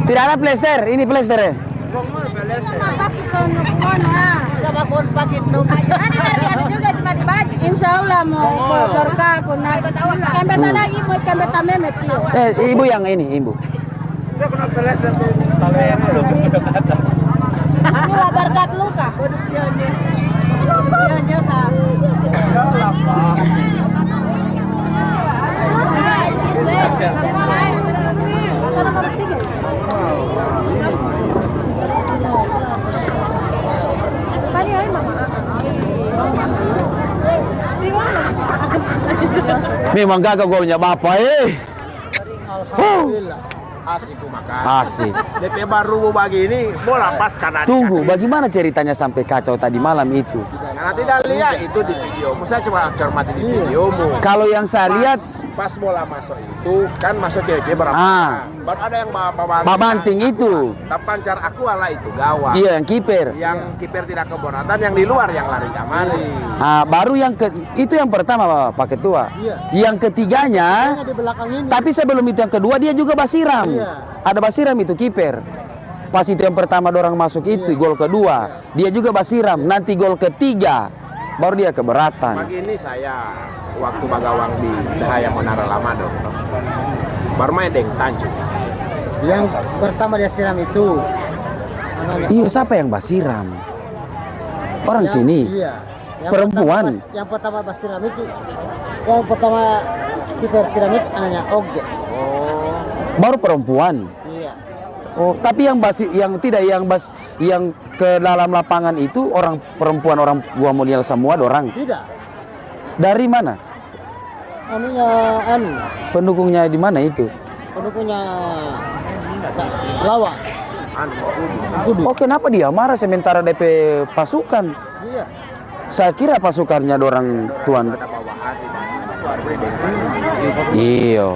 Tidak ada plester, ini plester ya. juga cuma di baju. Insya Allah mau berkah kuna. Kembeta lagi mau kembeta memet yo. Ibu yang ini, ibu. Bismillah berkat luka. Memang gagal golnya Bapak Alhamdulillah. Asik makan. Asik. DP baru begini, bola pas kanan. Tunggu, bagaimana ceritanya sampai kacau tadi malam itu? Karena tidak lihat itu di videomu, saya cuma cermati di videomu. Kalau yang saya lihat Pas bola masuk itu kan masuk cewek berapa? Baru ada yang bawa banting itu. Pancar aku ala itu gawang. Iya, yang kiper. Yang kiper tidak keberatan, yang di luar yang lari kamari. Baru yang itu yang pertama Pak Ketua. Iya. Yang ketiganya, Di belakang ini. tapi sebelum itu yang kedua dia juga basiram. Iya. Ada basiram itu kiper. Pas itu yang pertama dorang masuk itu gol kedua, dia juga basiram. Nanti gol ketiga baru dia keberatan. Pagi ini saya waktu bagawang di Cahaya Menara Lama dong. Baru main deng Tanjung. Yang pertama dia siram itu. Iya, siapa yang basiram? Orang sini. Iya. Perempuan. Yang pertama basiram itu. Yang pertama kiper siram itu anaknya Oge. Baru perempuan. Iya. Oh, tapi yang yang ke dalam lapangan itu orang perempuan, orang gua model semua dorang. Tidak. Dari mana? Anunya Pendukungnya di mana itu? pendukungnya Lawa. Kudu. Oh, kenapa dia marah sementara DP pasukan? Iya. Saya kira pasukannya dorang tuan. Iya.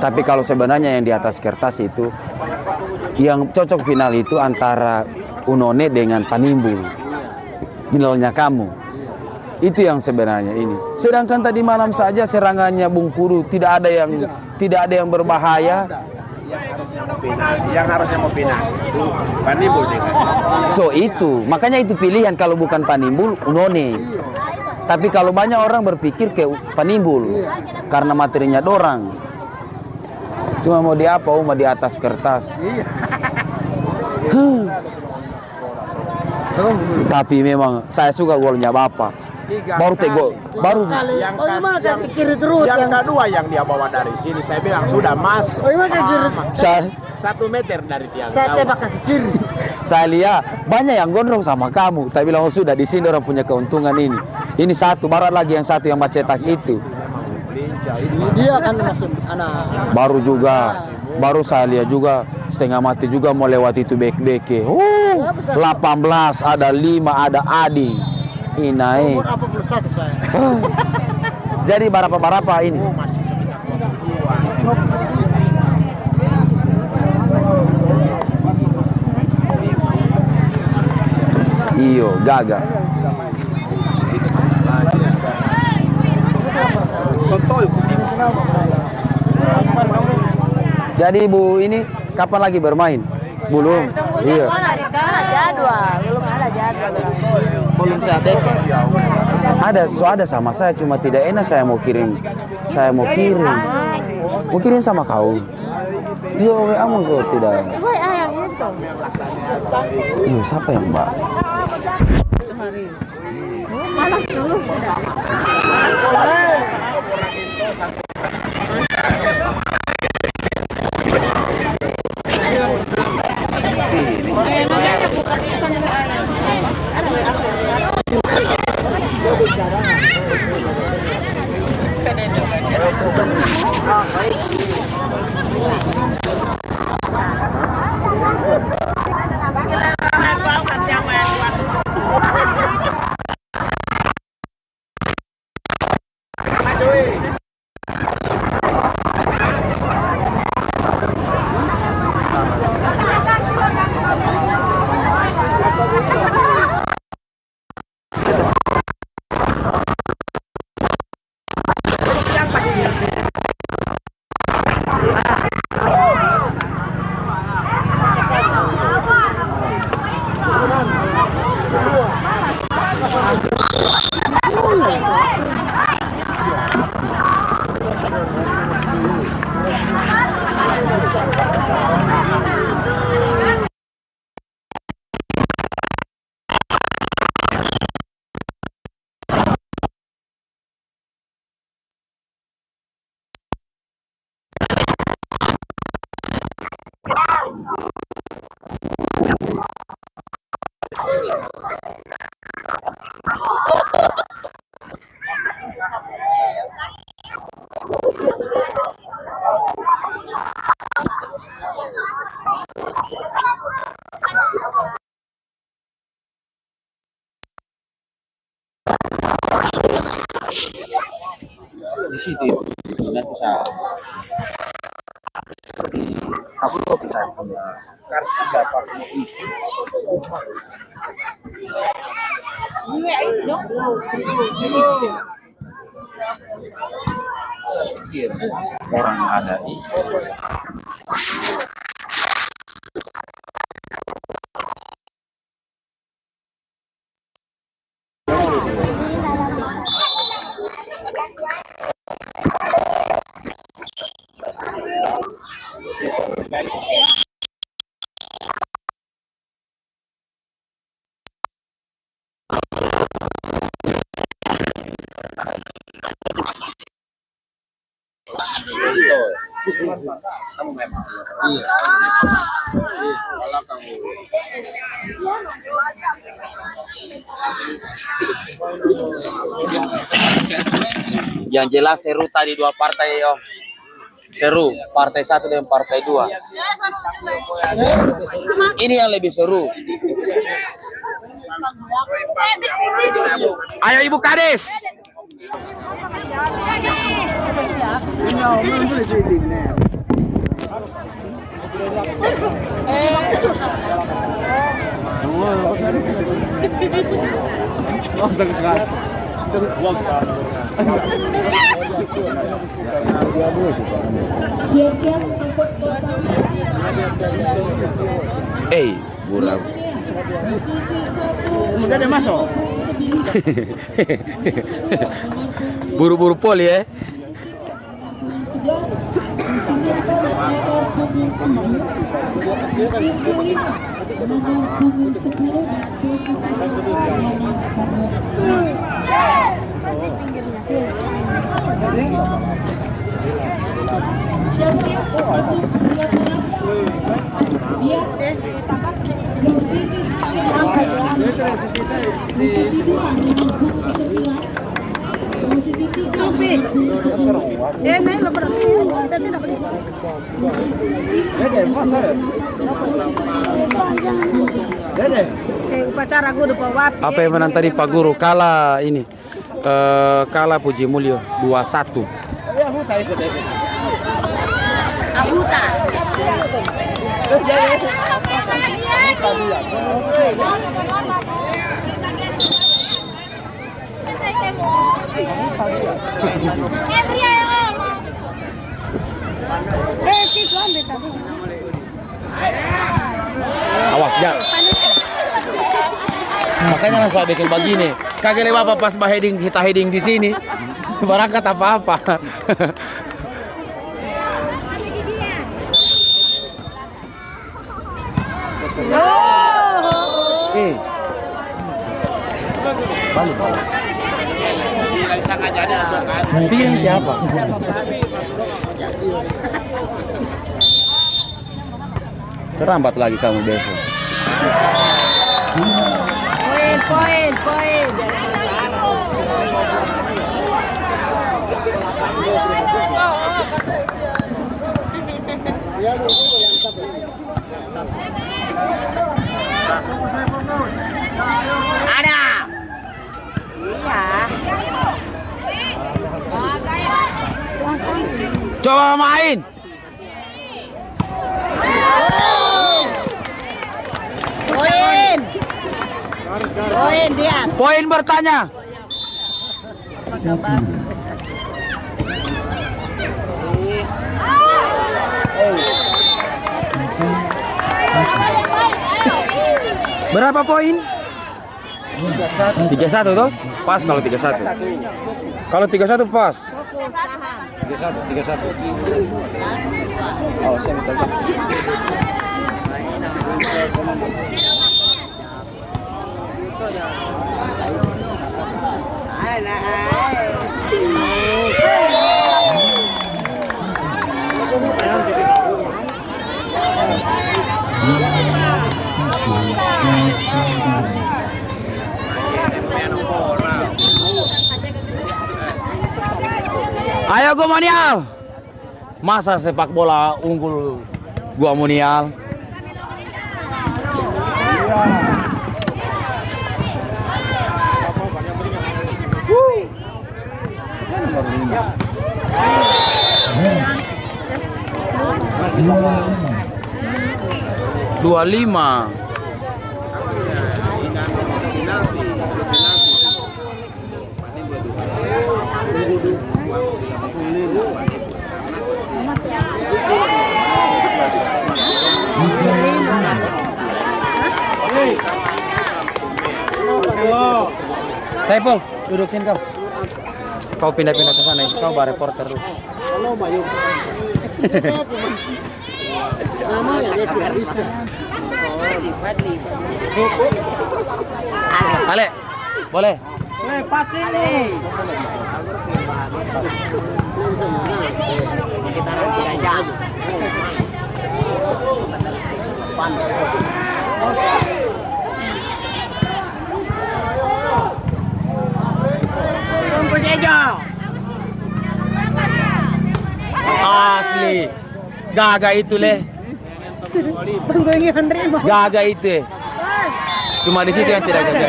Tapi kalau sebenarnya yang di atas kertas itu yang cocok final itu antara Unone dengan Panimbul. Finalnya kamu. Itu yang sebenarnya ini. Sedangkan tadi malam saja serangannya Bung Kudu tidak ada yang berbahaya. Yang harusnya mau pindah itu Panimbul dengan. So itu, makanya itu pilihan kalau bukan Panimbul, Unone. Tapi kalau banyak orang berpikir ke Panimbul karena materinya dorang. Cuma mau di apa? Mau di atas kertas. Tapi memang saya suka golnya Bapak. Baru tegol, baru Yang kiri terus. Yang kedua yang dia bawa dari sini, saya bilang sudah masuk. Oh, ke kiri. saya 1 meter dari tiang Saya gawang. tembak ke kiri. Saya lihat banyak yang gondrong sama kamu. Tapi bilang oh, sudah di sini orang punya keuntungan ini. Ini satu, baru lagi yang satu yang macetak itu. Dia akan masuk anak. Baru saya lihat juga setengah mati juga mau lewat itu bek-beke. 18 ada 5 ada Adi. Inai. Umur 41 saya. Jadi berapa ini? Masih sekitar 20-an. Iyo, gagal. Itu masalahnya. Jadi Ibu ini kapan lagi bermain? Belum. Iya. Belum ada Ada sama saya cuma tidak enak saya mau kirim. Mau kirim sama kau. Iya, WA mau so tidak. Iya, siapa yang Mbak? Di situ itu nanti saya seperti aku tuh bisa punya kartu bisa pakai isi orang ada di Kamu memang. Iya. Kalau kamu yang jelas seru tadi dua partai Om. Seru, partai 1 dan partai 2. Ini yang lebih seru. Ayo Ibu Kades. Burap. udah ada masuk. Buru-buru poli ya. Upacara guru Pak. Apa yang menang tadi Pak Guru? Kalah ini. Kalah Puji Mulyo 2-1. Ahuta. Awas ya. Makanya langsung bikin begini. Kagak lewat apa pas heading kita heading di sini. Berangkat apa-apa. Balik. Pilih siapa? Terlambat lagi kamu besok. Poin. Ada. Iya. Coba main. Poin dia. Poin bertanya. Berapa poin? 31 tuh? Pas kalau 31. Kalau 31 pas. 31. Oh, saya minta. Ayo Guamonial. Masa sepak bola unggul Guamonial? Dua lima. Saiful, duduk sini kau. Kau pindah-pindah ke sana, kau bawa reporter lu. Kalau Bayu. Namanya dia tidak bisa. Ale, boleh? Boleh pas ini. Kita nanti aja. Tunggu saja. Asli. Gaga itu leh. Gaga itu. Cuma di situ yang tidak gaga.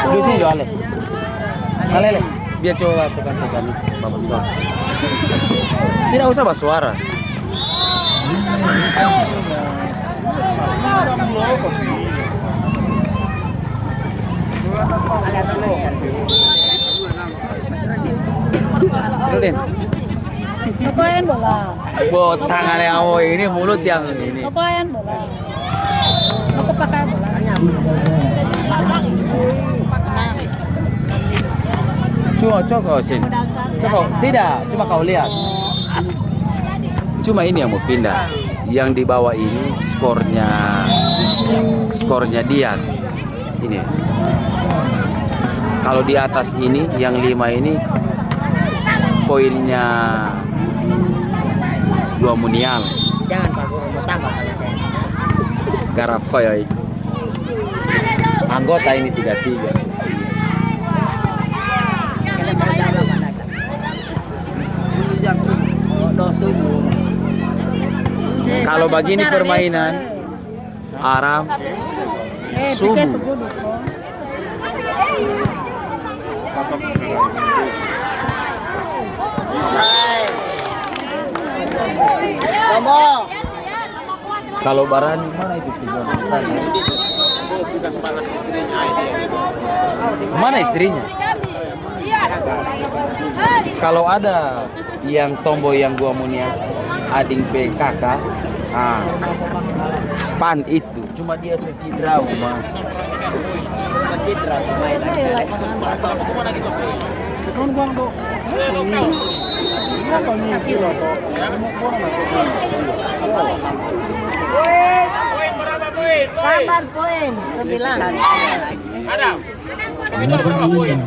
Di sini Ale. Ale, biar coba tekan-tekan. Tidak usah bersuara. Sudin. Kokoyan bola. Buat tangan yang ini mulut yang ini. Kokoyan bola. Aku pakai bola. Coba sini. Coba tidak, cuma kau lihat. Cuma ini yang mau pindah. Yang di bawah ini skornya dia. Ini. Kalau di atas ini yang 5 ini poinnya Guamonial. Jangan Pak Guru bertambah kalau saya. Garap ya. Anggota ini 33. Kalau begini permainan Aram subuh. Kalau Barani mana itu tujuan? Kita sepanas istrinya ini. Mana istrinya? Kalau ada yang tomboy yang Guamonial ading PKK, span itu cuma dia suci drama. Citra main Kapan poin? 9. Ada. Itu berapa poin?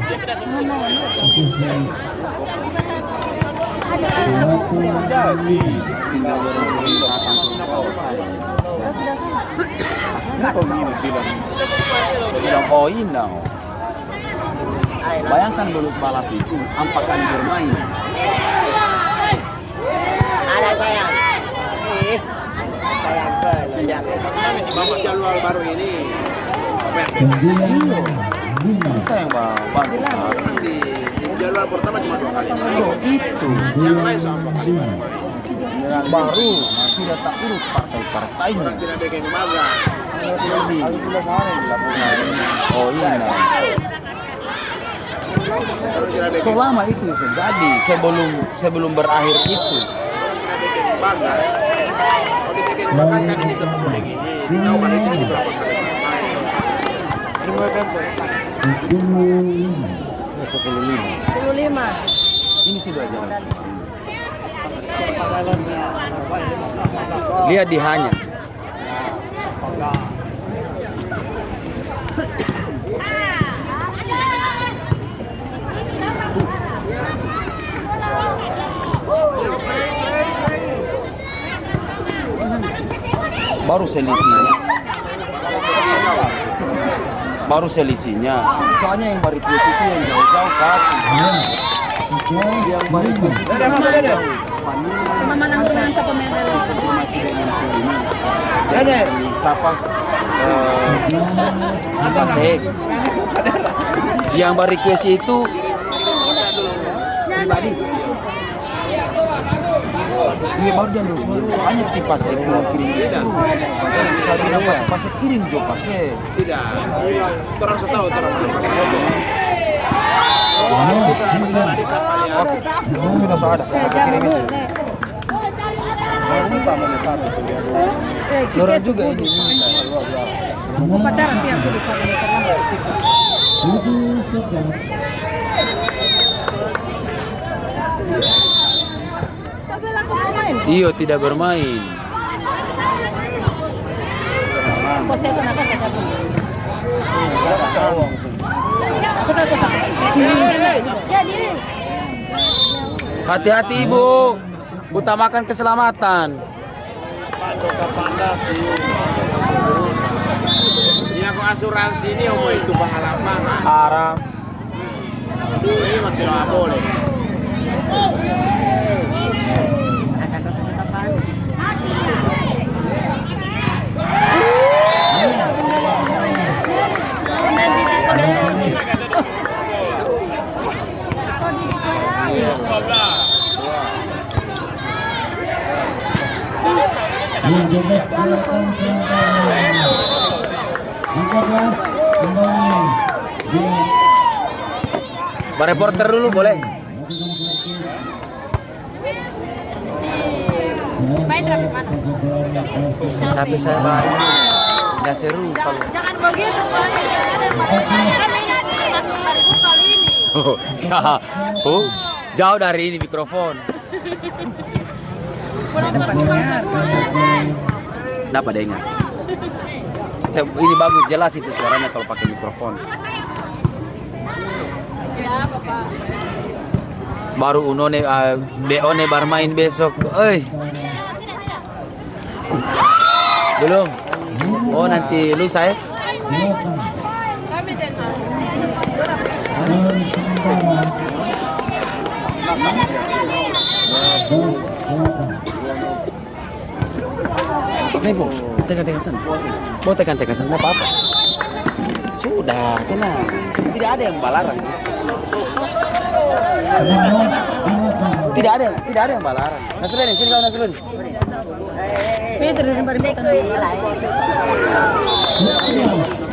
Bilang oh ini. Bayangkan dulu balap itu 4 kali bermain. Ada sayang. Sayang berlihat. Bapak jadwal baru ini. Apa yang Bisa yang bagus. di jadwal pertama cuma 2 kali. Itu Yang lain sama kali. yang baru tidak tak urut partai-partainya. Tidak ada yang magang. Oh ini. Selama itu jadi sebelum berakhir itu. Bangga. Kalau dibikin bangga kan ini ketemu lagi. Ini tahu kan ini berapa kali main. 15. Ini sih 2 jam. Lihat di hanya. Baru selisihnya. Soalnya yang request itu yang jauh-jauh kaki. Yang request itu Mama nangguran ke pemain siapa? Asik. Yang request itu pribadi. Ini baru dia dulu. Soalnya tipe saya kirim. Saya bilang pas saya kirim jo pas saya. Tidak. Orang setahu orang mana. Tadi siapa lihat? Sudah ada. Kirim itu. Lora juga ini. Pacaran tiap kali Iyo tidak bermain. Hati-hati ibu, utamakan keselamatan. Ini aku asuransi ini mau itu pengalaman. Arah. Ini nggak tidak boleh. Reporter dulu boleh. Main dari mana? Tapi saya baru nggak seru kalau. Jangan begitu, kali ini. Oh, jauh dari ini mikrofon. Dapat dengar. Ini bagus jelas itu suaranya kalau pakai mikrofon. Baru Unone Beone bermain besok. Belum. Oh nanti lu saya. Bu, tekan sana. Mau tekan sana, nggak apa-apa. Sudah, tenang. Tidak ada yang balarang. Tidak ada yang balarang. Nasrullah, sini kau Nasrullah. Peter dari Barimbukan.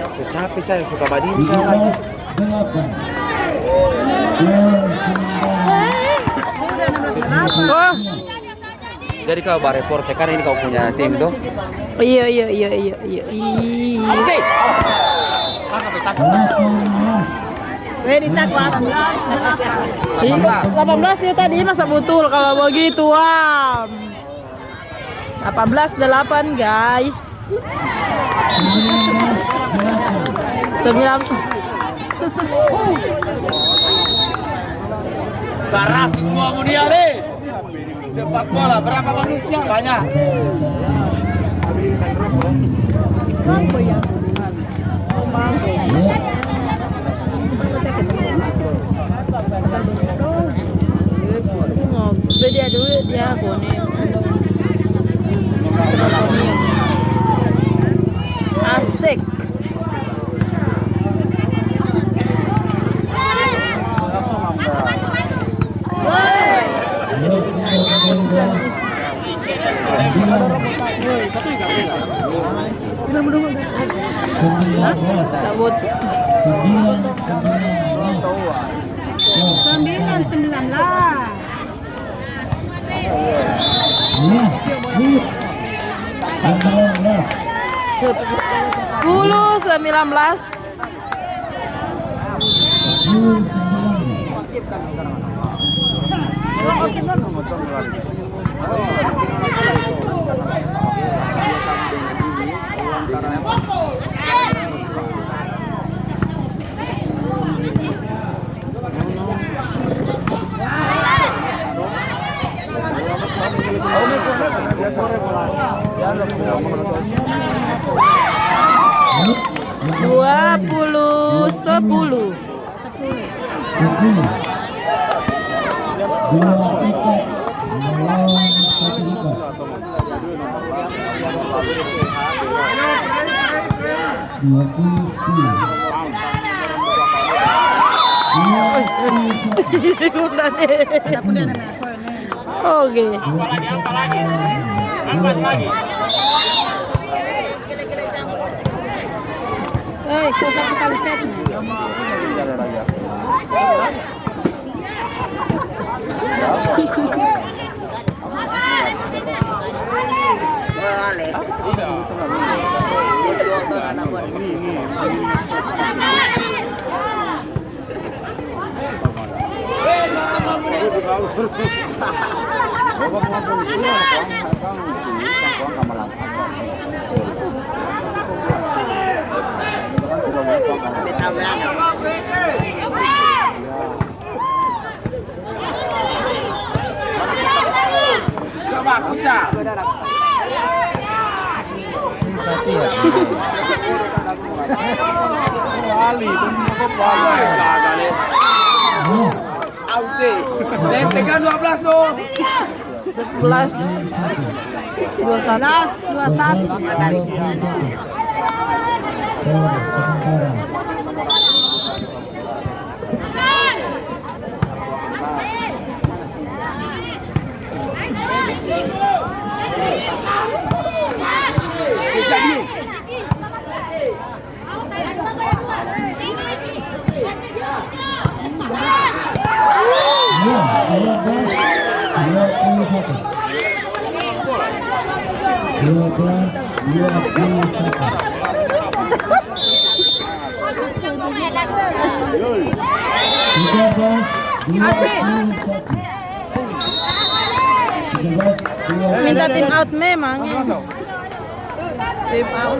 Saya capek saya suka badin saya lagi. Oh. Jadi kau reporter kan ini kau punya tim tuh? Iya. Sih. Ditak 18 dia tadi masa betul kalau begitu 18-8 guys. 9 Baras semua dia deh. Sepak bola berapa manusia banyak. Mampu ya. Dia dulu dia kone. Asik. Sabut. Puluh 19. Dua puluh 10. Oke. Kau satu kali set. Coba kucak. Wali, Aute. Lentekan 12 oh. 11 21. Minta tim out memang. Tim out.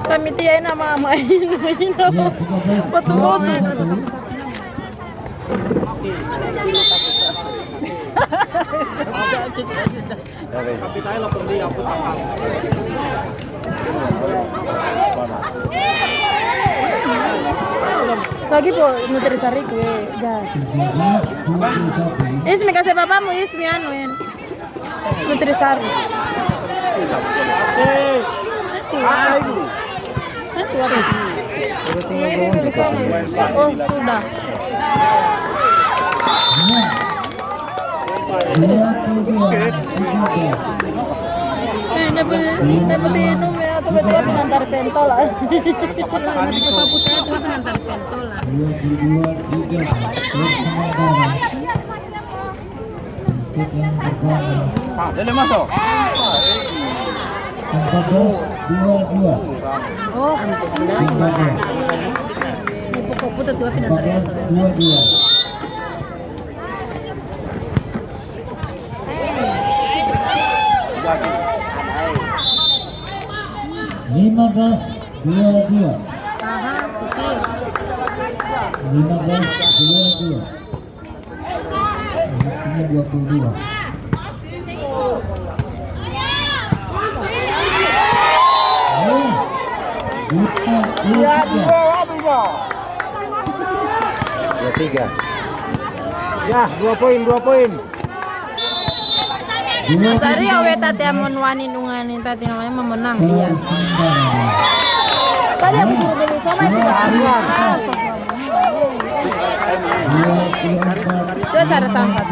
Kami tiay nama main betul-betul. Lagi po nutrisari kue gas. Ismi kasih bapakmu Ismi anuin nutrisari. Oh sudah. Dapat minum ya, dapat dia pengantar pentol lah. Pengantar pentol lah. Jadi masuk. 22. Oh, ini pokok putar tuh pengantar pentol. 15-22. Aha, kecil. 15-22. Artinya 22. Ya, 23. Ya, 2 poin, 2 poin. Sari awe tati amon wani nungani tati namanya memenang dia. Tadi aku suruh beli sama itu dia ada sampat.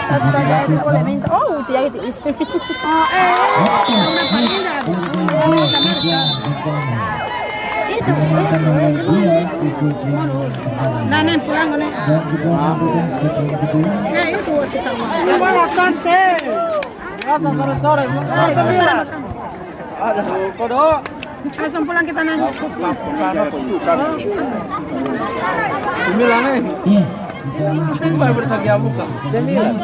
Saja itu boleh minta. Oh, dia itu isu. Oh, Nanen pulang mana? Ya itu sisa uang. Gimana tante? Rasa sore-sore. Sembilan. Ada kodok. Langsung pulang kita nanya. Sembilan Saya berbagi muka. Sembilan.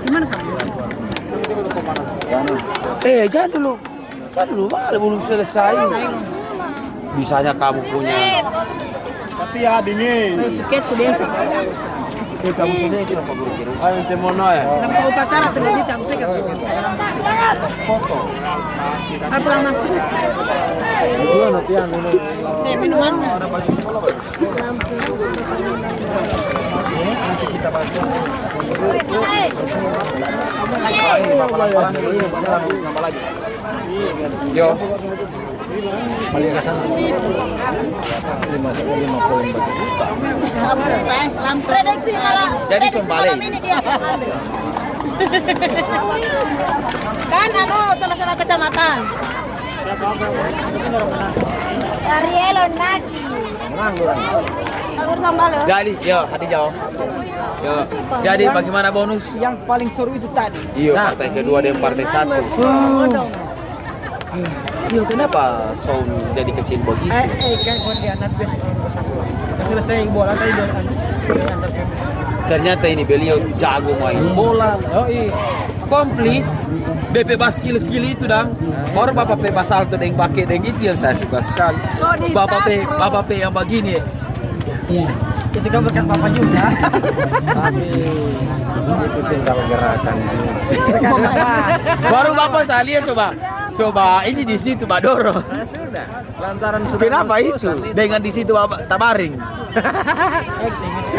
Gimana Pak? Jangan dulu. Malah belum selesai. Bisanya kamu punya. Tapi adanya. Tiket ke desa. Kamu sudah kita berkira. Ayo temono ya. Nang tahu upacara tuh di tak tiket. Foto. Apa lama? Dua nanti yang ini. Minuman. Ada baju sekolah bagus. Nanti kita bahas. Nambah lagi. Yo. Balik ke sana. 50 juta. Prediksi malah. Jadi sembalik. Kan sama-sama kecamatan. Ariel Naki. Aku tambah loh. Jadi, yo, hati jauh. Yo. Jadi bagaimana bonus? Yang paling seru itu tadi. Iya, partai kedua dan partai satu. Iya, kenapa sound jadi kecil begitu? Kan buat dia anak biasa. Selesai bola tadi Anderson. Ternyata ini beliau jago main bola. Oh iya. Komplit. BP bas skill itu dang. Baru bapak pe basal tuh deng pakai deng itu yang saya suka sekali. Bapak pe yang begini. Iya. Itu kan berkat Bapak juga. Tapi itu tinggal gerakan. Baru bapak saya lihat coba ini di situ Badoro. Sudah. Lantaran sudah. Kenapa itu? Dengan di situ bapak tabaring.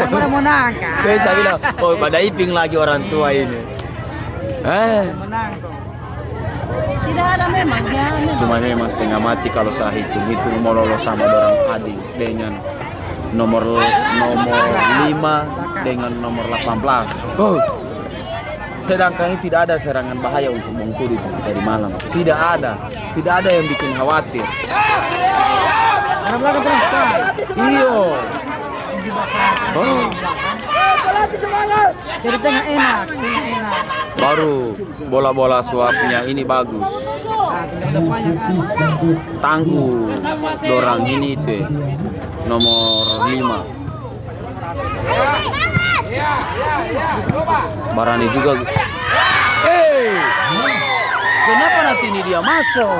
Kamu mau nangka. Saya bilang, oh pada iping lagi orang tua ini. Menang tuh. Tidak ada memang ya. Cuma memang setengah mati kalau saya hitung mau lolos sama orang adik dengan nomor 5 dengan nomor 18. Oh. Sedangkan ini tidak ada serangan bahaya untuk Mengkudu dari malam. Tidak ada yang bikin khawatir. Belakang terus kan. Iyo. Oh. Jadi tengah enak. Baru bola-bola suapnya ini bagus. Tangguh dorang ini itu nomor 5. Barani juga. Kenapa nanti ini dia masuk?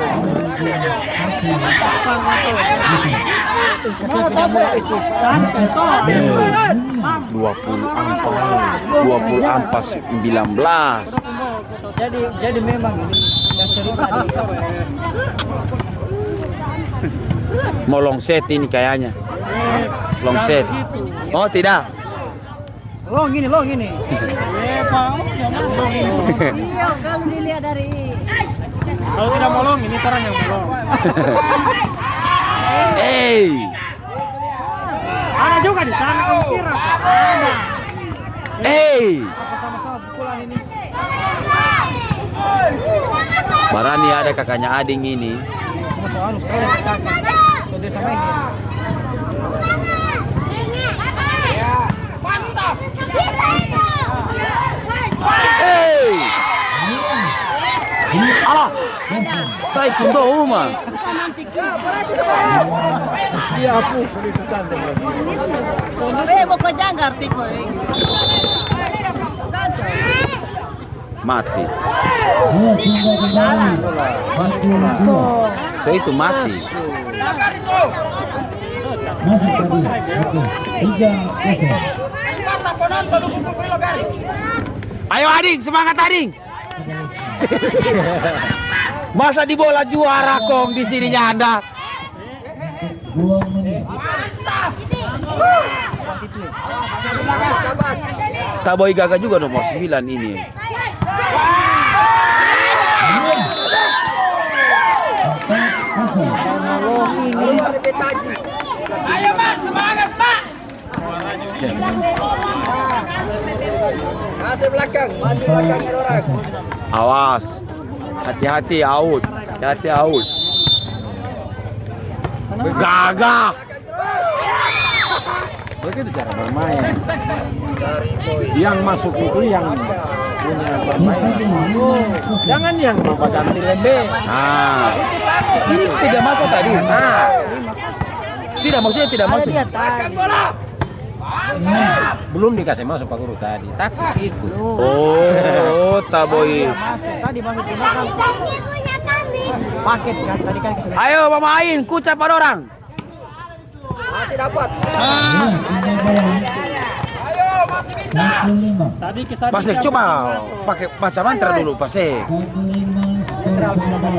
20 ampas 19. Jadi memang yang sering Mau long set ini kayaknya. Long set. Oh tidak. Long gini. Pak. Iya, kalau dilihat dari Kalau tidak molong ini terang yang molong. Ada juga di sana kamu kira Pak. Ada. Sama-sama pukulan ini. Barani ada kakaknya Ading ini. Masuk anu sekali sekarang. Sudah sama ini. Alah, taekwondo uma. Iya aku. Pokoknya janggar tiko. Mati. So itu mati. Ayo Ading, semangat Ading. Masa di bola juara kong di sininya Anda. Taboy Gaga juga nomor 9 ini. Ayo Pak, semangat Pak. Masih belakang, maju belakang orang. Awas. Hati-hati out. Hati-hati out. Gaga. Begitu cara bermain. Yang masuk itu yang punya permainan. Jangan yang bapak ganti lembe. Nah, ini tidak masuk tadi. Nah, tidak maksudnya tidak masuk. Belum dikasih masuk Pak Guru tadi. Takut itu. Oh, Taboy. Tadi masuk ke belakang. Paket kan tadi kan. Ayo pemain, kucap pada orang. Masih dapat. Pasek coba pakai pacamantra dulu Pasek.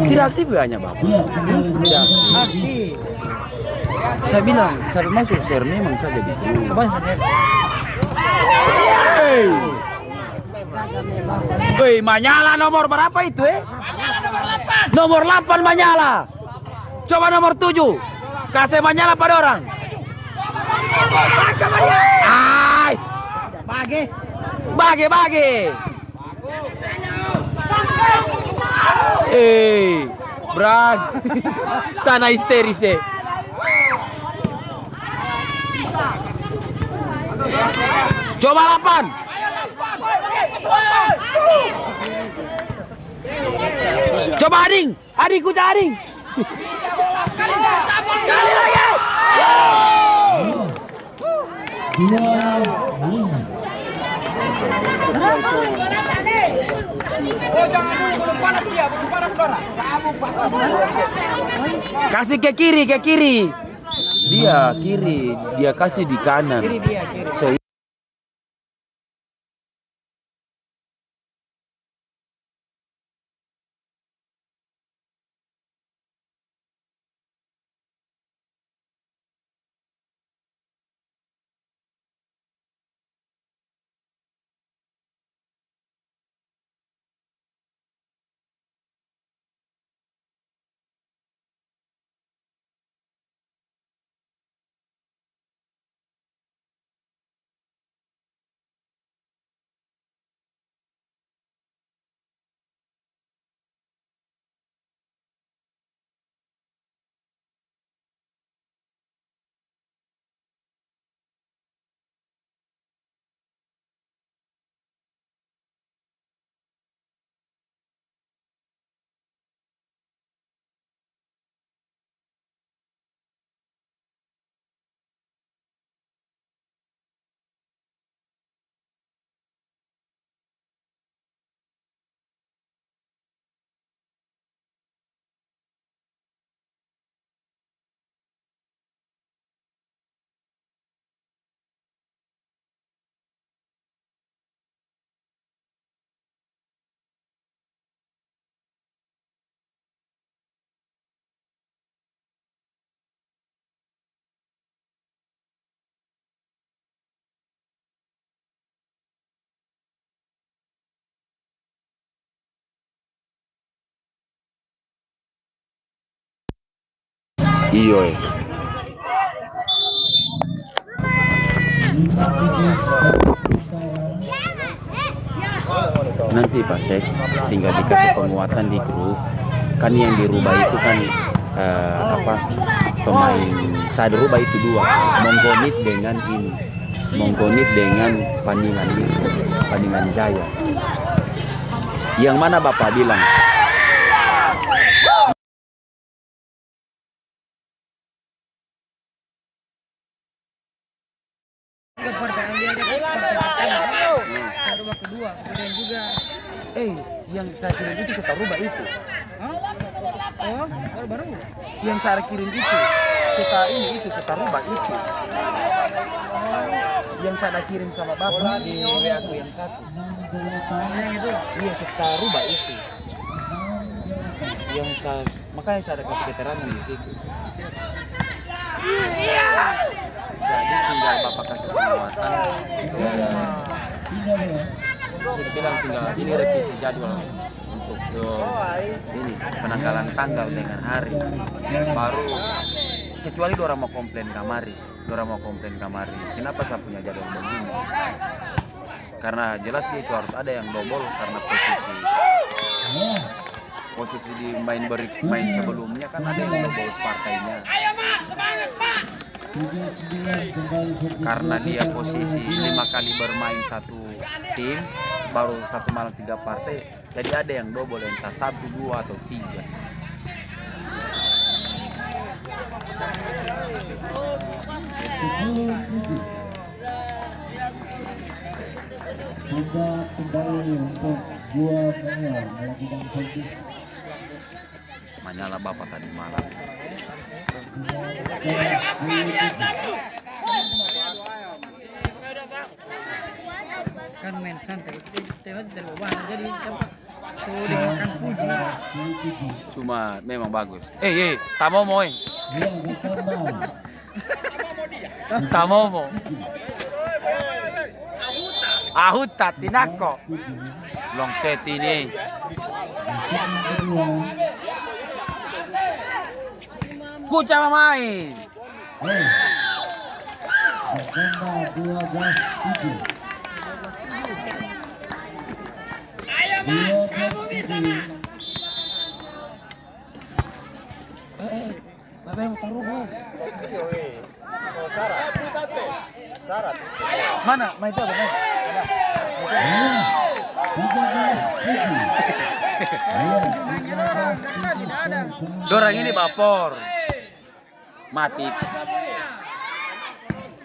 Tidak aktif hanya Bapak. Tidak aktif. Saya bilang, saya masuk share memang saja gitu. Hei, Manyala nomor berapa itu Nomor 8 Manyala. Coba nomor 7. Kasih Manyala pada orang. Ay. Bagi. Brad. Sana histeris Coba 8. Coba Ading kuca Ading. Kali lagi. Kasih ke kiri. Dia kiri, dia kasih di kanan. So, iyo. Nanti Pasek tinggal dikasih penguatan di grup. Kan yang dirubah itu kan pemain saya dirubah itu 2. Monggonit dengan ini. Monggonit dengan Paningan Jaya. Yang mana Bapak bilang? Kedua, kemudian juga Yang saya kirim itu saya rubah itu. oh baru Yang saya kirim itu saya rubah itu. Yang saya kirim sama Bapak di WA aku yang satu. Iya, saya rubah itu. Yang saya makanya saya ada kasih keterangan di situ. Jadi tinggal Bapak kasih perawatan. Bisa dibilang tinggal ini revisi jadwal untuk ini penanggalan tanggal dengan hari. Baru kecuali orang mau komplain kamari. Kenapa saya punya jadwal begini? Karena jelas dia itu harus ada yang double karena posisi di main sebelumnya kan ada yang double partainya. Ayo Mak, semangat Mak. Karena dia posisi 5 kali bermain satu tim, baru satu malam 3 partai, jadi ada yang double entah 1, 2 atau 3. Sudah kembali untuk dua Manyala melakukan servis. Manyala Bapak tadi malam. Ayo apa biasamu? Kan main santai, tengok terubah jadi sudah makan puji. Cuma memang bagus. Tamomo Dia bertambah. Tamomo. Ahuta tinako. Long set ini. Kuca main. Bertambah 12-7. Ayo Mak, kamu bisa Mak. Mana? Main itu apa? Dorang ini bapor. Mati.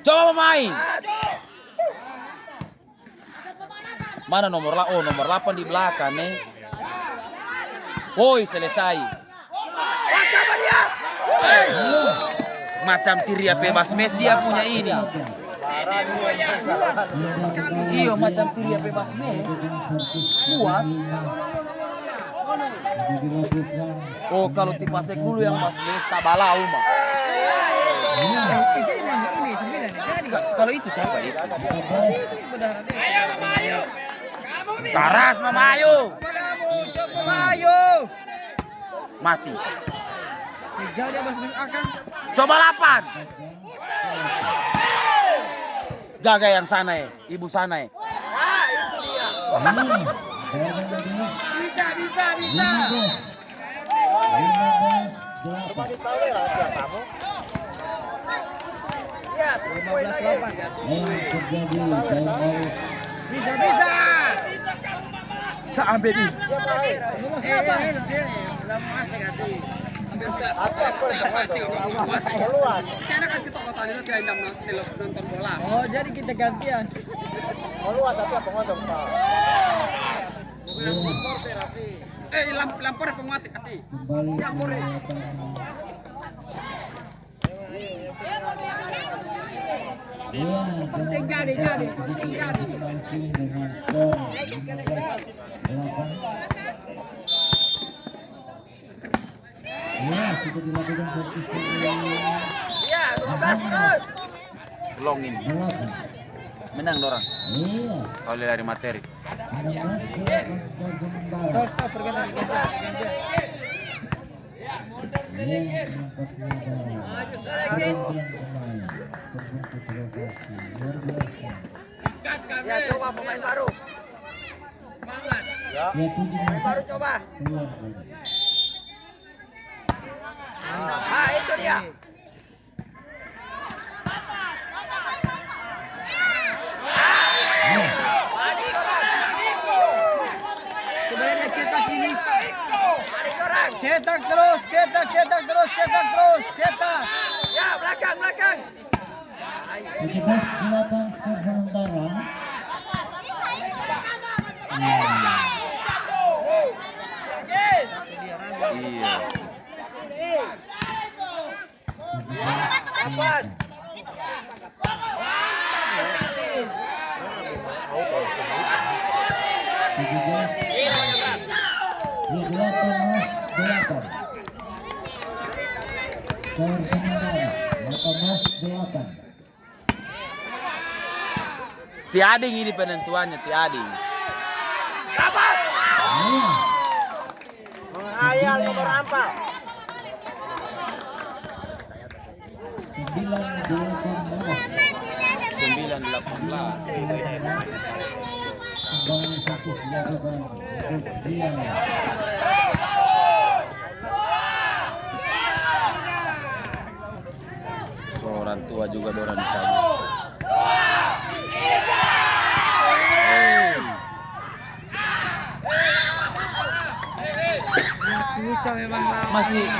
Coba pemain. Mana nomor 8 di belakang nih. Woi, selesai. Macam Tiria bebas mes dia punya ini. Iyo macam Tiria bebas mes. Kuat. Oh, kalau tipasek dulu yang mas mes tak balau mah. Ini 9 jadi. Kalau itu siapa itu? Ayo Mama ayo. Kamu bisa. Taras Mama ayo. Padamu, coba ayo. Mati. Jauh dia masuk akan. Coba 8. Jaga yang sana ya, ibu sana ya. Bisa. Cuma di saudara siapamu? 15-8. Bisa kamu Mama. Tak ambil di. Siapa? Luas. Oh, jadi kita gantian. Luas tapi apa ngotong Pak? Lampor penguatik hati. Jadi. Ya, sudah dilakukan servis. Ya, 12 terus. Longin. Menang dorang. Iya. Kalau dari materi. Stop pergantian. Ya, coba pemain baru. Semangat. Pemain baru coba. Ah, itu dia. Sebenarnya cetak ini. Mari orang. Cetak terus. Ya, belakang. Petugas belakang skor sementara. Iya. Dapat. Skor sementara 18-8. Tiading ini penentuannya, Tiading. Menghayal nomor 4. 9-18. Kembali fokus dilakukan untuk dia. Seorang tua juga dorang di sana.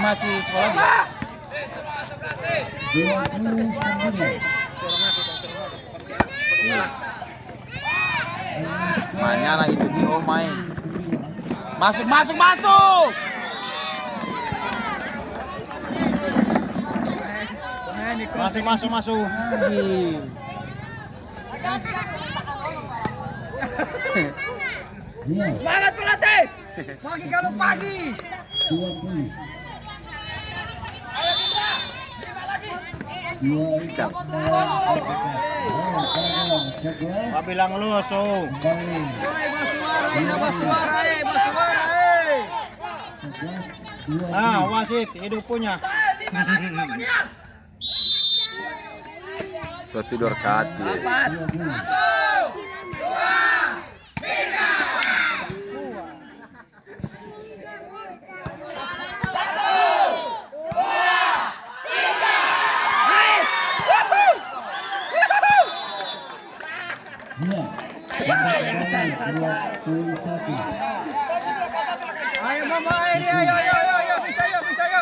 Masih sekolah dia. 29. Manyala itu di Omai. Masuk. Masuk. Semangat pelatih. Pagi kalau pagi. 20. Bilang lu, so. Ah, wasit, hidup punya. So tidur ke hati.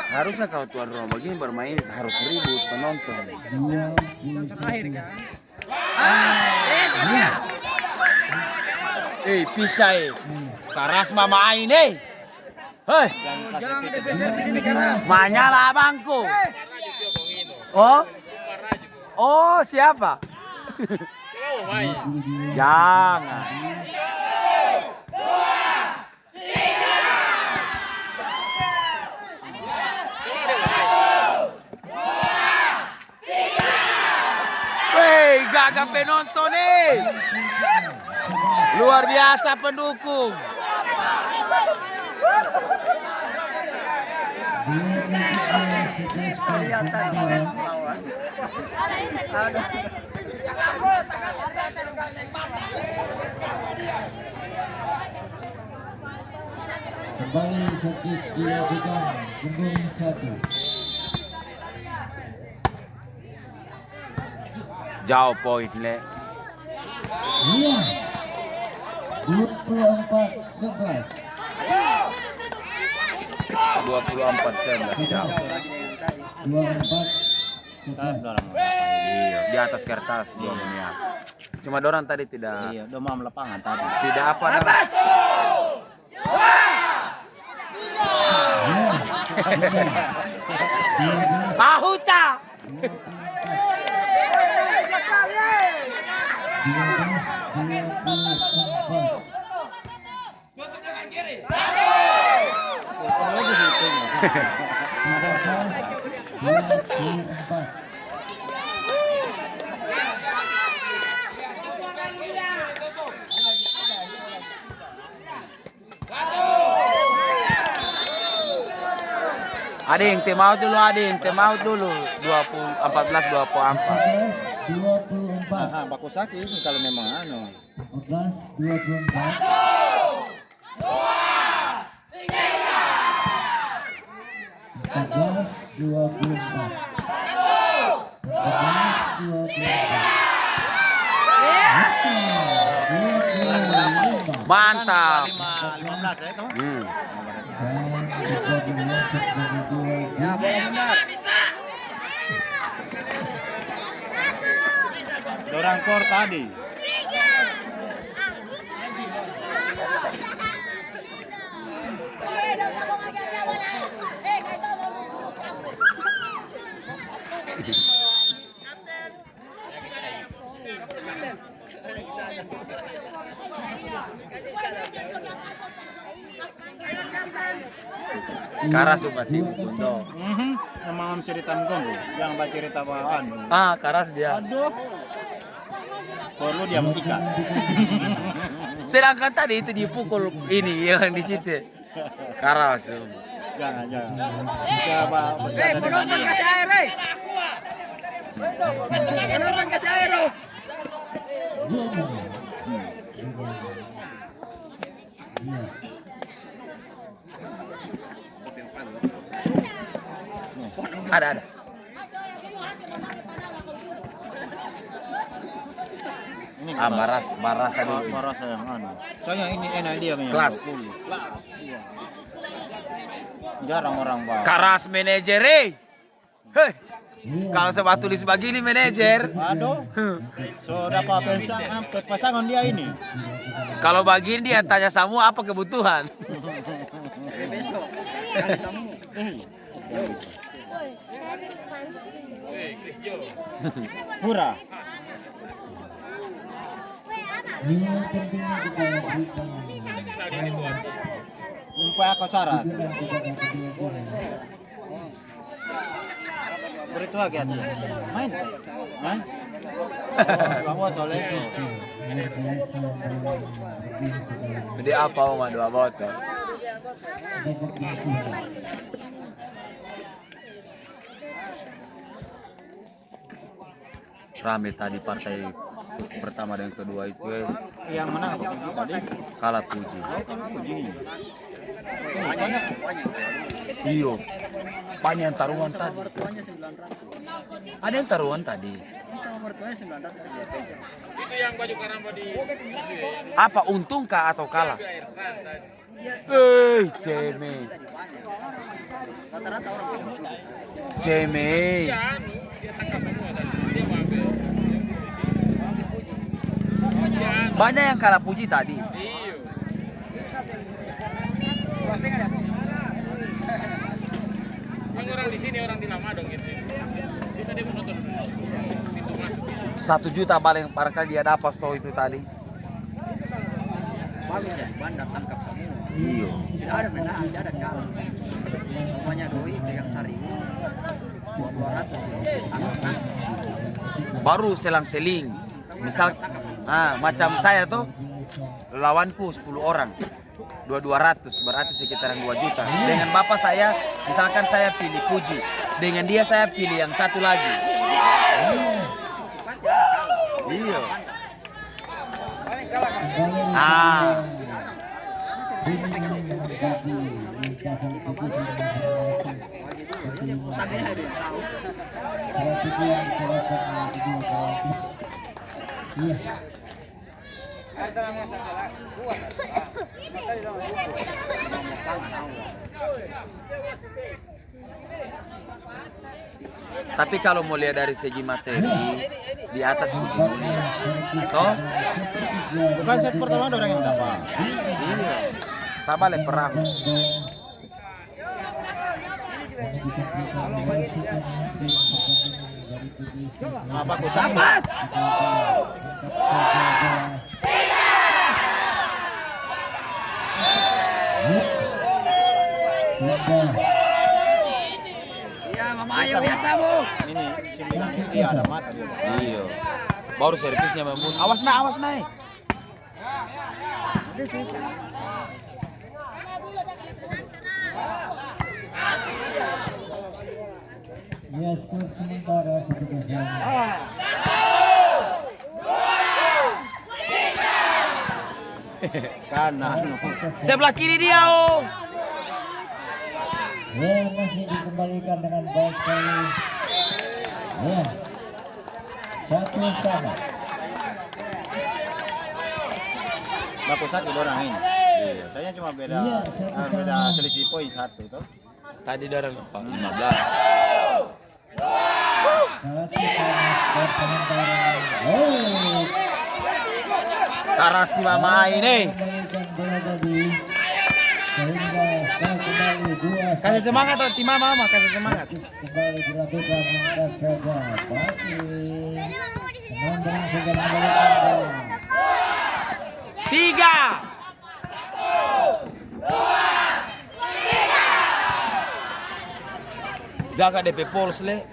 Harusnya kalau tuan rumah begini bermain harus ribut penonton. Picai, karas mama ini. Hei, Manyala abangku. Oh, siapa? Jangan. Hei, gagah penonton nih. Luar biasa pendukung. Kembali fokus dilakukan punggung 1. Jauh poin le. Iya. 24-11. 24-11 jauh. 24-11. Iya, di atas kertas dia meniak. Cuma dorang tadi tidak. Iya, domam lapangan tadi. Tidak apa namanya. Mahuta. 24. Ading, tim out dulu Ading, tim out dulu. 14-24. 24. Baku sakit kalau memang anu. 14-24. Mantap. 15 ya, kamu? Ya, Dorang kor tadi. Karas umat ibu Bundo. Mamam cerita menggongo, yang baca cerita bawaan. Karas dia. Aduh. Perlu dia mengikat. Sedangkan tadi itu dipukul ini yang di situ. Karas. Jangan. Coba Penonton kasih air, penonton kasih air. Ada. Ini Baras ada. Barasa yang anu. Soalnya ini enak dia yang Kelas. Iya. Jarang orang bawa. Karas manajer. Hei. Kalau saya tulis begini manajer. Aduh. So dapat pasangan dia ini. Kalau begini dia tanya semua apa kebutuhan. Besok. Murah. Ini tentunya kita berikan Umpai aku syarat. Beritu aja dia. Main. Main. Kamu toleh. Jadi apa mau dua botol? Rame tadi partai pertama dan kedua itu Yang menang apa tadi? kalah Puji. Puji. Iyo, banyak yang taruhan tadi. Ada yang taruhan tadi. Apa untung kah atau kalah? Ceme. Ceme. Banyak yang kalah Puji tadi. Orang di sini orang di lama dong gitu. Bisa dia menonton pintu masuk. 1 juta paling barangkali dia dapat stau itu tadi. Bagus ya, bandar tangkap semua. Iya. Tidak ada menang, tidak ada kalah. Namanya doi pegang sarimu. 200. Baru selang-seling. Misal macam saya tuh lawanku 10 orang. 200 berarti sekitaran 2 juta. Dengan bapak saya, misalkan saya pilih Puji, dengan dia saya pilih yang satu lagi. Iya. Tapi kalau mau lihat dari segi materi, di atas Puji mulia. Toh? Bukan set pertama ada orang yang dapat. Iya. Tak balik perahu. Apa aku sambat? Ya, Mama Ayu biasa, Bu. Ini 9. Iya ada mata dia. Iya. Baru servisnya membun. Awas naik. ya skor sementara 1-0. Kanan. Sebelah kiri dia, oh. Ya masih dikembalikan dengan baik sekali. Ya 1-1. Bagus sakit orang ini. Iya. Saya cuma beda selisih poin 1 tuh. Tadi darah 15. Sangat skor sementara. Oh. Karas di mama ini. Kembalikan bola tadi. Sehingga skor kembali 2-1. Kasih semangat tuh tim mama, kasih semangat. Kembali dilakukan angkat saja. Baik. Menang berhasil kembalikan bola. 3. Gaga DP Pols le.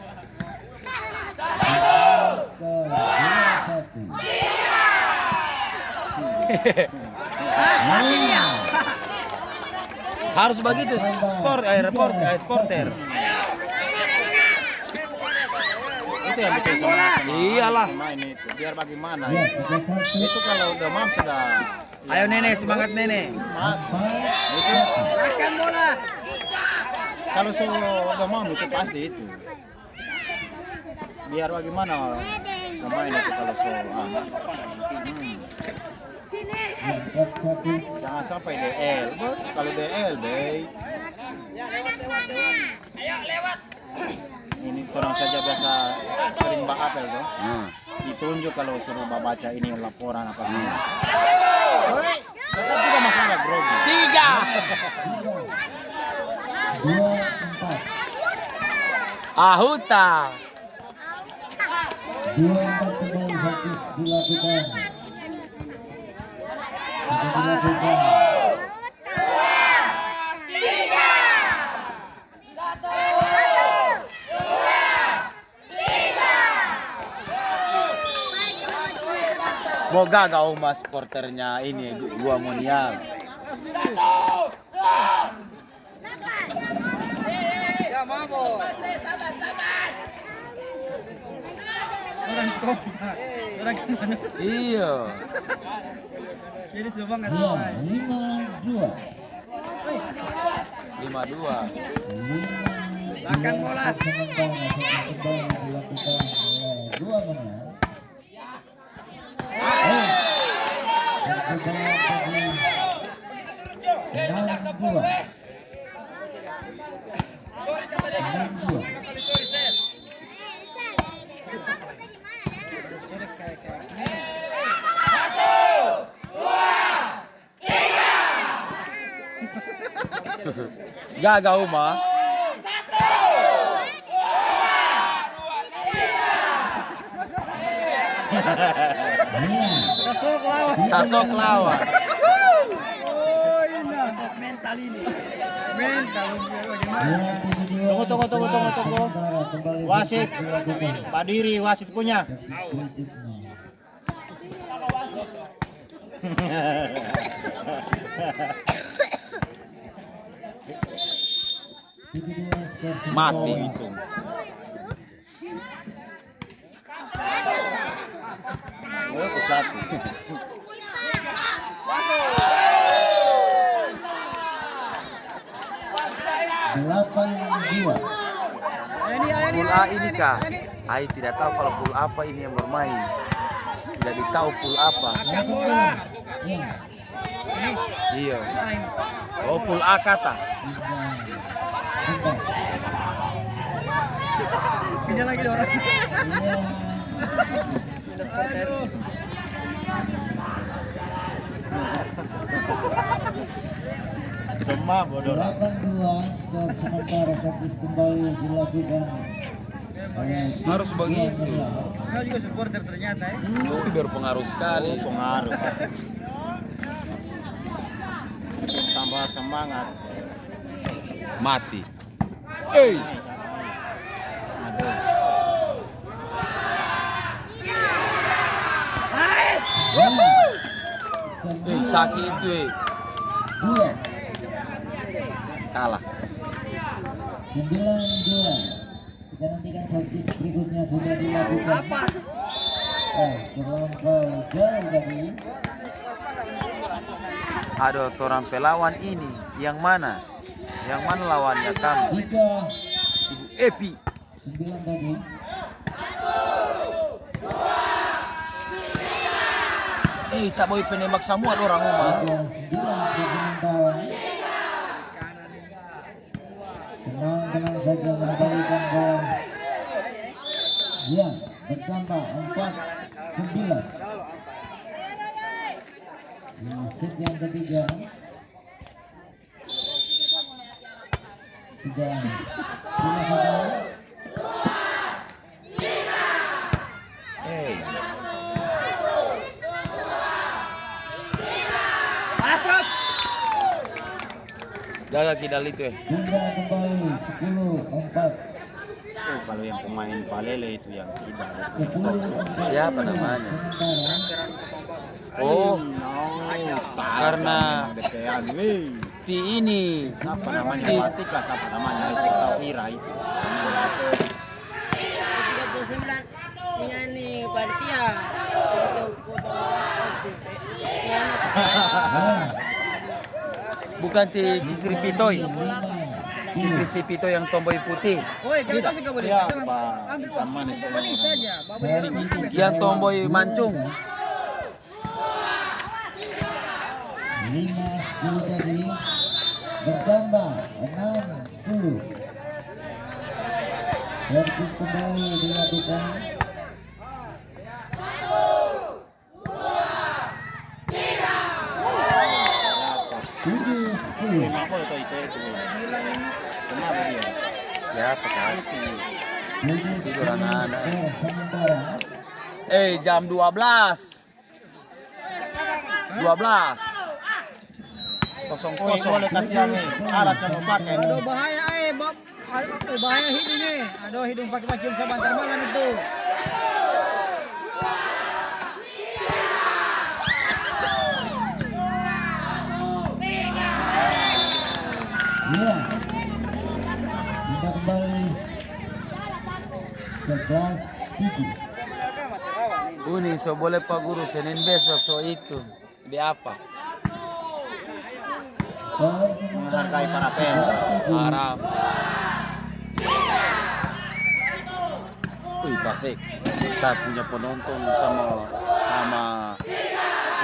Harus begitu sporter. Itu yang bikin semangat sama Iyalah. pemain itu. Biar bagaimana ya. Itu kalau udah mam sudah. Ayo nenek, semangat nenek. Itu akan bola. Kalau udah mam itu pasti itu. Biar bagaimana pemain itu kalau jangan sampai DL. Kalau DL baik. Ini kurang saja biasa sering apel tuh. Ditunjuk kalau suruh baca ini laporan apa semua. Tetap juga masih ada grogi. 2-4. Ahuta. 2-4 kembali fokus dilakukan. Mau gagal mas porternya ini gua Monial. Iya. Jadi semangat. 5-2. 5-2. Belakang bola. Dilakukan oleh 2 menit. Gagal Uma. Tasok lawan. Mental ini. Mental. Tunggu. Wasit. Padiri wasit punya. Mati itu. Aku satu. Pool A ini kah? Ai tidak tahu kalau pool apa ini yang bermain. Tidak ditahu pool apa. Iya. Oh pool A kata. Pindah lagi orang. Semua bodoh. 8-2 skor sementara fokus kembali dilakukan. Harus begitu. Kau juga supporter ternyata ya. Berpengaruh sekali. Pengaruh. Tambah semangat. Mati. Sakit itu kalah. 9-2. Kita nantikan fokus berikutnya sudah dilakukan. Terlampau jauh tadi. Ada orang pelawan ini. Yang mana? Yang mana lawannya kami? 3-9 Ibu Epi. tadi. Tak boleh penembak semua orang rumah. 9 tenang saja mengembalikan bola. Ya, bertambah 4-9. Set yang ketiga. Sudah Jaga kidal itu Tunda kembali 10-4. Oh, kalau yang pemain Palele itu yang tidak. Siapa namanya? Oh, karena di ini Siapa namanya? Watika, siapa namanya? Itu tahu Ira itu. Nyanyi Partia. bukan di Kristi Pitoy. Di Kristi Pitoy yang tomboy putih. Ya, Pak. Ikan manis. Yang tomboy mancung. 5-10 tadi bertambah 60. Servis kembali dilakukan. Kenapa itu? Kenapa dia? Siapa kan? Tidur anak-anak. Sementara Jam 12. 12. Kosong-kosong. Boleh kasih yang alat yang mau pakai. Aduh bahaya Bob. Aduh bahaya hidung nih. Aduh hidung pakai vacuum sebentar malam itu. ya kita kembali 11-7. Uni so boleh Pak Guru Senin besok so itu di apa? Menghargai para fans. Arab. Wih Pasek, saya punya penonton sama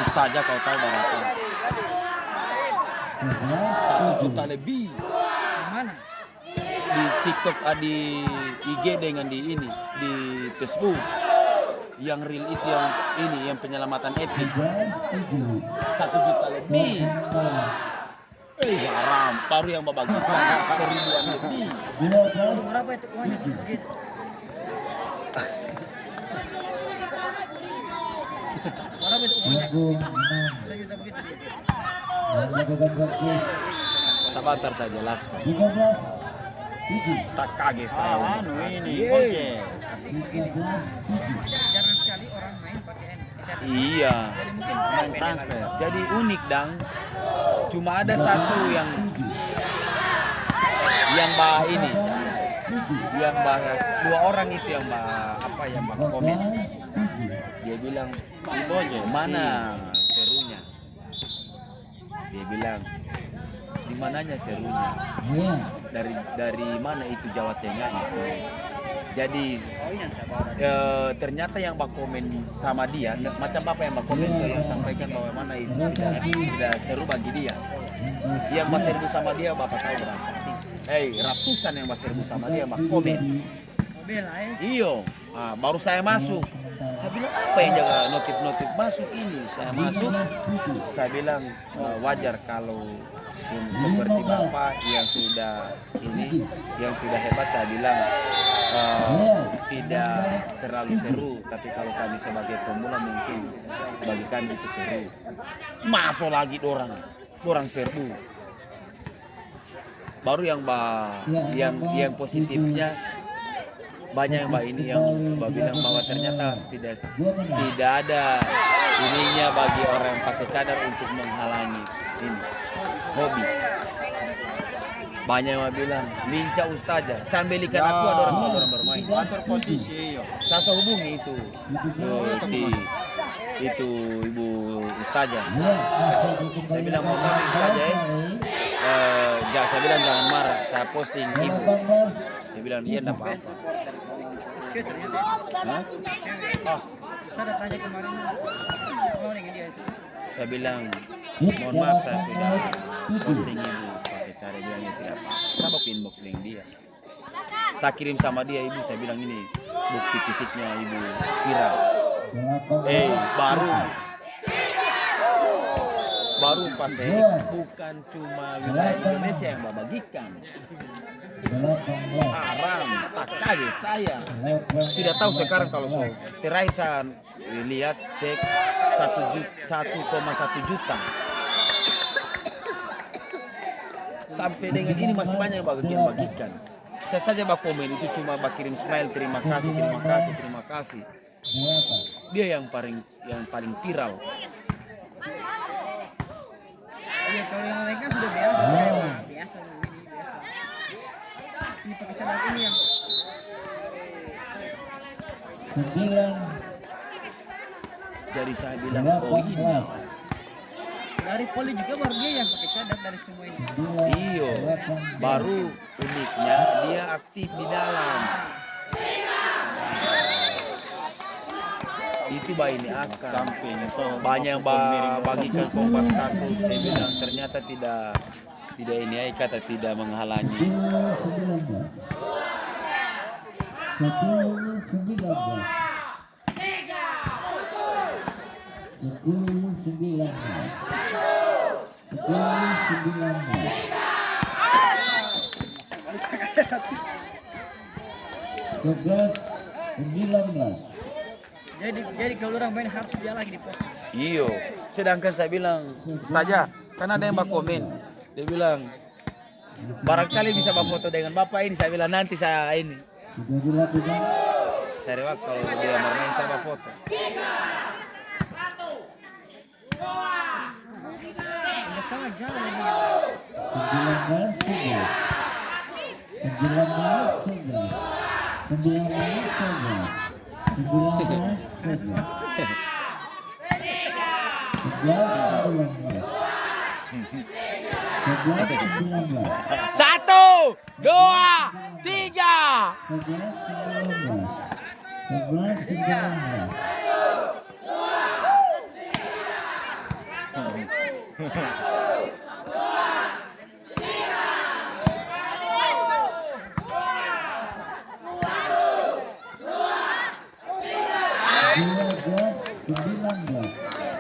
Ustazah kau tahu berapa? 1 juta lebih. Mana? Di TikTok, di IG dengan di ini, di Facebook. Yang real itu yang penyelamatan Epic. 1 juta lebih. Haram, baru yang membagikan 1000-an lebih. Berapa itu uangnya begitu? Berapa itu uangnya? 1 juta begitu. Sebentar saya jelaskan. 13-7. Tak kaget saya. Anu ini, oke. Jarang sekali orang main pakai hand. Iya. Main transfer. Jadi unik dang. Cuma ada satu yang ini, yang 2 orang itu yang komen. Dia bilang, mana serunya? Dia bilang, di mananya serunya? Dari mana itu Jawa Tengah itu? Jadi ternyata yang komen sama dia, macam apa yang komen itu yang sampaikan bahwa mana itu tidak seru bagi dia. Yang seru sama dia Bapak tahu berapa? Ratusan yang seru sama dia komen. Iyo, baru saya masuk. Saya bilang apa yang jaga notif masuk ini? Saya masuk. Saya bilang wajar kalau seperti Bapak yang sudah hebat. Saya bilang tidak terlalu seru, tapi kalau kami sebagai pemula mungkin bagi kami itu seru. Masuk lagi orang serbu. Baru yang positifnya banyak yang bilang bahwa ternyata tidak ada ininya bagi orang yang pakai cadar untuk menghalangi ini hobi. Banyak yang bilang lincah Ustazah sambil ikan aku ada orang bermain. Atur posisi. Saya hubungi itu Ibu Ustazah. Saya bilang mau kami Ustazah saya bilang jangan marah, saya posting ibu. Dia bilang iya enggak apa-apa. Saya tanya kemarin mau dengan dia itu. Saya bilang mohon maaf saya sudah posting ibu pakai cara dia yang tidak apa. Saya bawa inbox link dia. Saya kirim sama dia ibu, saya bilang ini bukti fisiknya ibu Ira. Baru pas bukan cuma wilayah Indonesia yang bagikan. Haram, tak kaget saya. Tidak tahu sekarang kalau saya lihat cek 1,1 juta. Sampai dengan ini masih banyak yang bagikan. Saya saja komen itu cuma kirim smile, terima kasih, terima kasih, terima kasih. Dia yang paling viral. Iya, kalau yang lain kan sudah biasa. Biasa ini biasa. Ini pakai cadar ini yang 9. Jadi saya bilang, oh ini. dari poli juga baru dia yang pakai cadar dari semua ini. Iyo, baru uniknya dia aktif di dalam. Itu ini akan Samping itu banyak yang bagikan kompas status, dia bilang ternyata tidak ini kata tidak menghalangi. 19. Jadi kalau orang main harus dia lagi di pos. Iyo, sedangkan saya bilang, Ustazah, kan ada yang komen. Dia bilang, barangkali bisa foto dengan bapak ini. Saya bilang nanti saya ini. Saya rewak kalau dia mau saya foto. Enggak salah jalan ini. 1, 2, 3.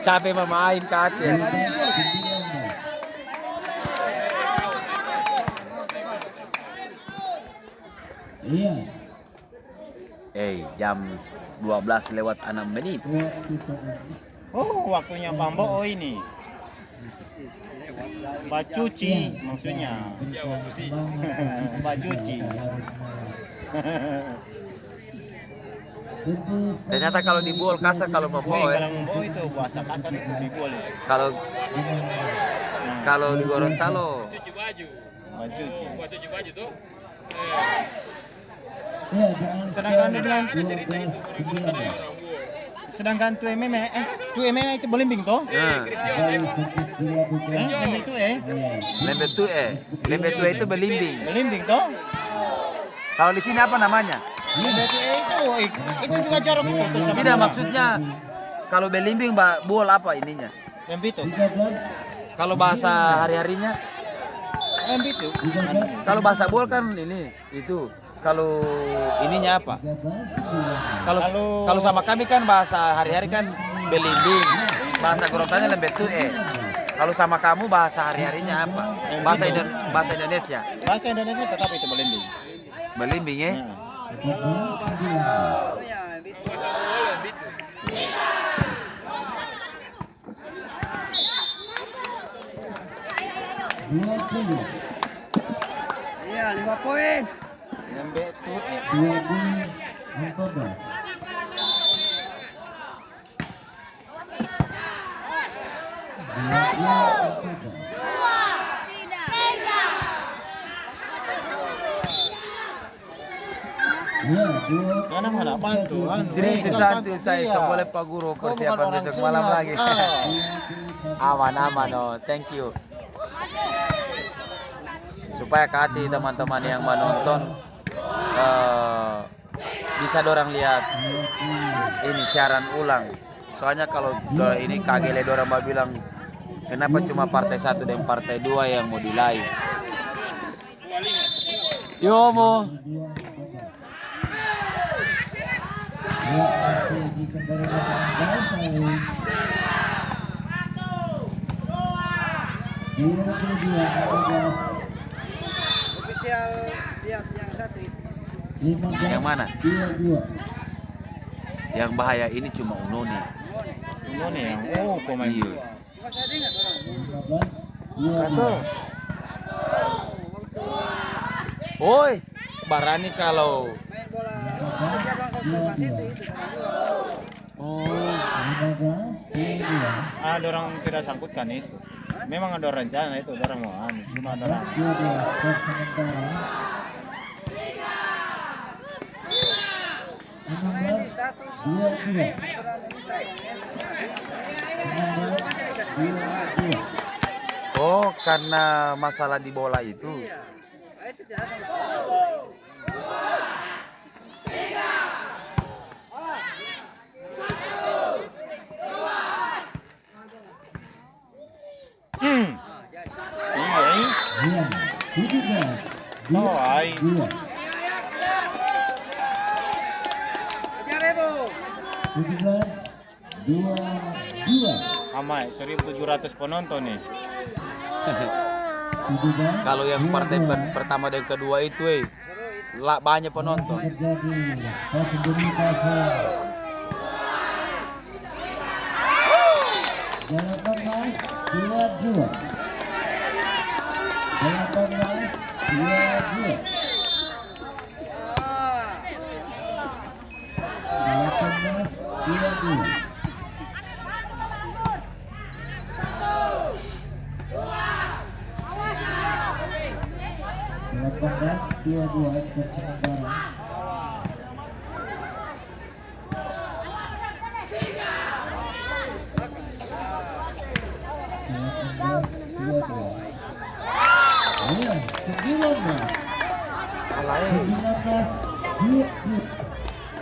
Capek memain ke hati ya. Iya. Jam 12:06. Oh, waktunya Pambo. Oh ini. Mbak cuci maksudnya. Mbak cuci. Ternyata kalau dibual kasar kalau mau Woi, bawa ya. kalau mau itu bahasa kasar itu dibol itu. Kalau di Gorontalo Mbak cuci. Iya, jangan. Sedangkan dia bilang, sedangkan tu MMA itu belimbing toh? Lembe itu Lembe Tue itu belimbing. belimbing toh? Kalau di sini apa namanya? Lembe itu juga jorok itu. Tuh, sama Tidak, sama. maksudnya kalau belimbing bual apa ininya? Lembe itu. Kalau bahasa hari-harinya, Lembe itu. kalau bahasa bual kan ini itu. Kalau ininya apa? Kalau sama kami kan bahasa hari-hari kan belimbing. Bahasa Gorontalo lembe tue. Kalau sama kamu bahasa hari-harinya apa? Bahasa Indonesia. Bahasa Indonesia tetap itu belimbing. Belimbing ya. Nah. Iya, 5 poin. Lembe itu 2014. Iya, Karena mana bantu? Sini sesuatu saya boleh Pak Guru persiapan besok malam lagi. Aman oh, thank you. Supaya ke hati teman-teman yang menonton bisa dorang lihat ini siaran ulang. Soalnya kalau ini kagele dorang bilang kenapa cuma partai 1 dan partai 2 yang mau di live. Yo mo. Official yang satu itu. Yang mana? 22. Yang bahaya ini cuma Unoni. Ini yang pemain. Iya. Masih ada enggak orang? 15. Kato. Oi, Barani kalau Ada orang tidak sangkutkan itu. Memang ada rencana itu, orang mau cuma ada orang. oh karena masalah di bola itu. Oh, ai. Amai 1.700 penonton nih. Kalau yang partai pertama dan kedua itu banyak penonton.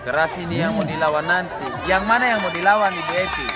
Keras ini yang mau dilawan nanti. Yang mana yang mau dilawan Ibu Eti?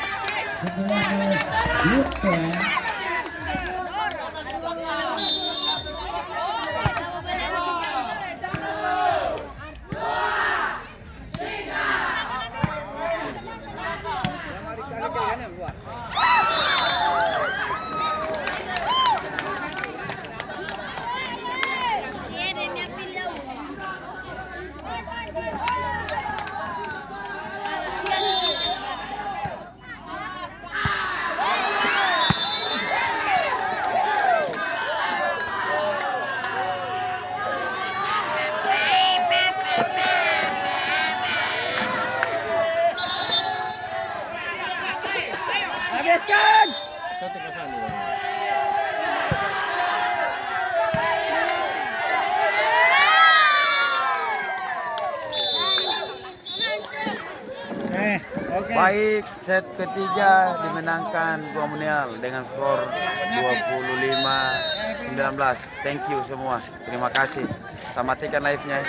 Habiskan! Satu pasang dulu. Baik, set ketiga dimenangkan Komunal dengan skor 25-19. Thank you semua. Terima kasih. Saya matikan live-nya.